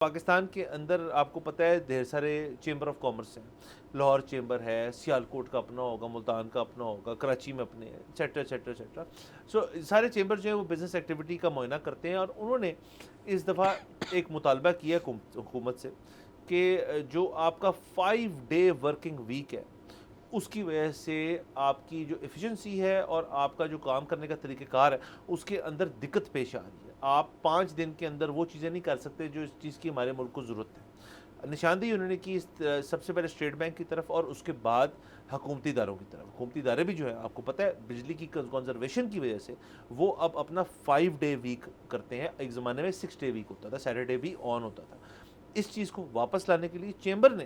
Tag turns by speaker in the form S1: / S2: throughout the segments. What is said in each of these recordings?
S1: پاکستان کے اندر آپ کو پتہ ہے ڈھیر سارے چیمبر آف کامرس ہیں. لاہور چیمبر ہے، سیالکوٹ کا اپنا ہوگا، ملتان کا اپنا ہوگا، کراچی میں اپنے ہیں، ایٹسٹرا ایٹسٹرا ایٹسٹرا. سو سارے چیمبر جو ہیں وہ بزنس ایکٹیویٹی کا معائنہ کرتے ہیں، اور انہوں نے اس دفعہ ایک مطالبہ کیا حکومت سے کہ جو آپ کا 5 ڈے ورکنگ ویک ہے اس کی وجہ سے آپ کی جو ایفیشنسی ہے اور آپ کا جو کام کرنے کا طریقہ کار ہے اس کے اندر دقت پیش آ رہی ہے. آپ 5 دن کے اندر وہ چیزیں نہیں کر سکتے جو اس چیز کی ہمارے ملک کو ضرورت ہے. نشاندہی انہوں نے کی سب سے پہلے اسٹیٹ بینک کی طرف اور اس کے بعد حکومتی اداروں کی طرف. حکومتی ادارے بھی جو ہیں آپ کو پتہ ہے بجلی کی کنزرویشن کی وجہ سے وہ اب اپنا 5 ڈے ویک کرتے ہیں. ایک زمانے میں 6 ڈے ویک ہوتا تھا، سیٹرڈے بھی آن ہوتا تھا. اس چیز کو واپس لانے کے لیے چیمبر نے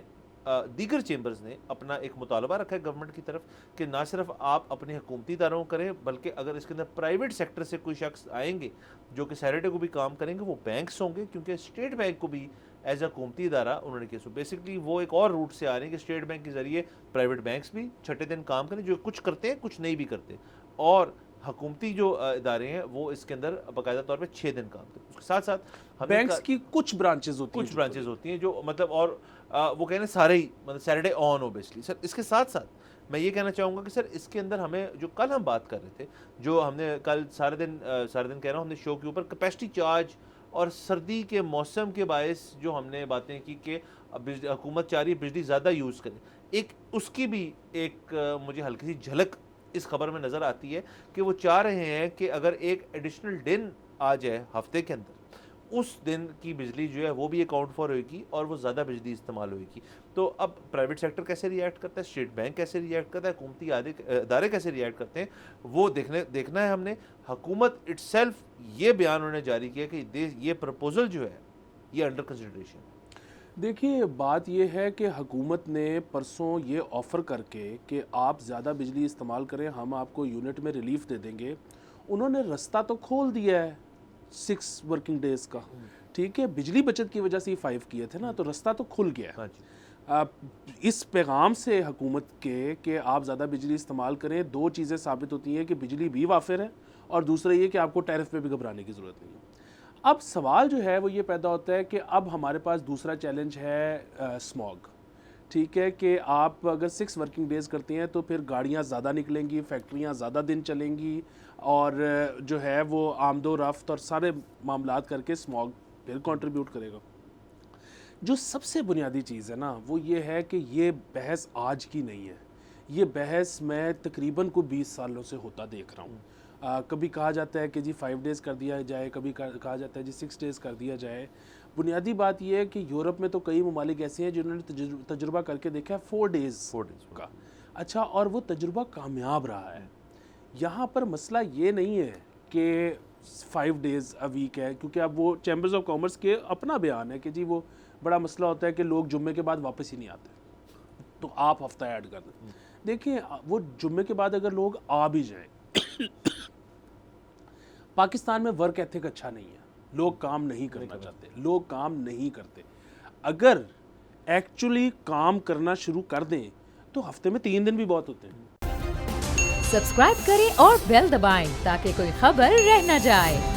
S1: دیگر چیمبرز نے اپنا ایک مطالبہ رکھا ہے گورنمنٹ کی طرف کہ نہ صرف آپ اپنے حکومتی اداروں کو کریں بلکہ اگر اس کے اندر پرائیویٹ سیکٹر سے کوئی شخص آئیں گے جو کہ سیٹرڈے کو بھی کام کریں گے وہ بینکس ہوں گے، کیونکہ اسٹیٹ بینک کو بھی ایز اے حکومتی ادارہ انہوں نے کیا. سو بیسکلی وہ ایک اور روٹ سے آ رہے ہیں کہ اسٹیٹ بینک کے ذریعے پرائیویٹ بینکس بھی چھٹے دن کام کریں، جو کچھ کرتے ہیں کچھ نہیں بھی کرتے، اور حکومتی جو ادارے ہیں وہ اس کے اندر باقاعدہ طور پہ 6 دن کام کرتے ہیں. اس کے ساتھ ساتھ
S2: بینکس کی کچھ برانچز
S1: ہوتی ہیں جو مطلب اور وہ کہنے سارے ہی مطلب سیٹرڈے آن ہو بیسکلی. سر اس کے ساتھ ساتھ میں یہ کہنا چاہوں گا کہ سر اس کے اندر ہمیں جو کل ہم بات کر رہے تھے، جو ہم نے کل سارے دن کہہ رہا ہوں ہم نے شو کے اوپر کیپیسٹی چارج اور سردی کے موسم کے باعث جو ہم نے باتیں کی کہ حکومت چاہ رہی ہے بجلی زیادہ یوز کرے، ایک اس کی بھی ایک مجھے ہلکی سی جھلک اس خبر میں نظر آتی ہے کہ وہ چاہ رہے ہیں کہ اگر ایک ایڈیشنل دن آ جائے ہفتے کے اندر اس دن کی بجلی جو ہے وہ بھی اکاؤنٹ فار ہوئے گی اور وہ زیادہ بجلی استعمال ہوئے گی. تو اب پرائیویٹ سیکٹر کیسے ریئیکٹ کرتا ہے، اسٹیٹ بینک کیسے ریئیکٹ کرتا ہے، حکومتی ادارے کیسے ریئیکٹ کرتے ہیں، وہ دیکھنا ہے ہم نے. حکومت اٹ سیلف یہ بیان انہوں نے جاری کیا کہ یہ پرپوزل جو ہے یہ انڈر کنسیڈریشن ہے.
S2: دیکھیے بات یہ ہے کہ حکومت نے پرسوں یہ آفر کر کے کہ آپ زیادہ بجلی استعمال کریں ہم آپ کو یونٹ میں ریلیف دے دیں گے، انہوں نے رستہ تو کھول دیا ہے 6 ورکنگ ڈیز کا. ٹھیک ہے، بجلی بچت کی وجہ سے ہی 5 کیے تھے نا، تو رستہ تو کھل گیا ہے. اس پیغام سے حکومت کے کہ آپ زیادہ بجلی استعمال کریں، 2 چیزیں ثابت ہوتی ہیں کہ بجلی بھی وافر ہے اور دوسرا یہ کہ آپ کو ٹیرف پہ بھی گھبرانے کی ضرورت نہیں ہے. اب سوال جو ہے وہ یہ پیدا ہوتا ہے کہ اب ہمارے پاس دوسرا چیلنج ہے اسموگ. ٹھیک ہے کہ آپ اگر 6 ورکنگ ڈیز کرتے ہیں تو پھر گاڑیاں زیادہ نکلیں گی، فیکٹریاں زیادہ دن چلیں گی، اور جو ہے وہ آمد و رفت اور سارے معاملات کر کے اسموگ پھر کنٹریبیوٹ کرے گا. جو سب سے بنیادی چیز ہے نا وہ یہ ہے کہ یہ بحث آج کی نہیں ہے، یہ بحث میں تقریباً کو 20 سالوں سے ہوتا دیکھ رہا ہوں. کبھی کہا جاتا ہے کہ جی 5 ڈیز کر دیا جائے، کبھی کہا جاتا ہے جی 6 ڈیز کر دیا جائے. بنیادی بات یہ ہے کہ یورپ میں تو کئی ممالک ایسے ہیں جنہوں نے تجربہ کر کے دیکھا ہے 4 ڈیز کا. اچھا، اور وہ تجربہ کامیاب رہا ہے. یہاں پر مسئلہ یہ نہیں ہے کہ 5 ڈیز اے ویک ہے، کیونکہ اب وہ چیمبرز آف کامرس کے اپنا بیان ہے کہ جی وہ بڑا مسئلہ ہوتا ہے کہ لوگ جمعے کے بعد واپس ہی نہیں آتے تو آپ ہفتہ ایڈ کر دیں. دیکھیں وہ جمعے کے بعد اگر لوگ آ بھی جائیں، پاکستان میں ورک ایتھک اچھا نہیں ہے، لوگ کام نہیں کرنا چاہتے، لوگ کام نہیں کرتے. اگر ایکچولی کام کرنا شروع کر دیں تو ہفتے میں 3 دن بھی بہت ہوتے ہیں.
S3: سبسکرائب کریں اور بیل دبائیں تاکہ کوئی خبر رہ نہ جائے.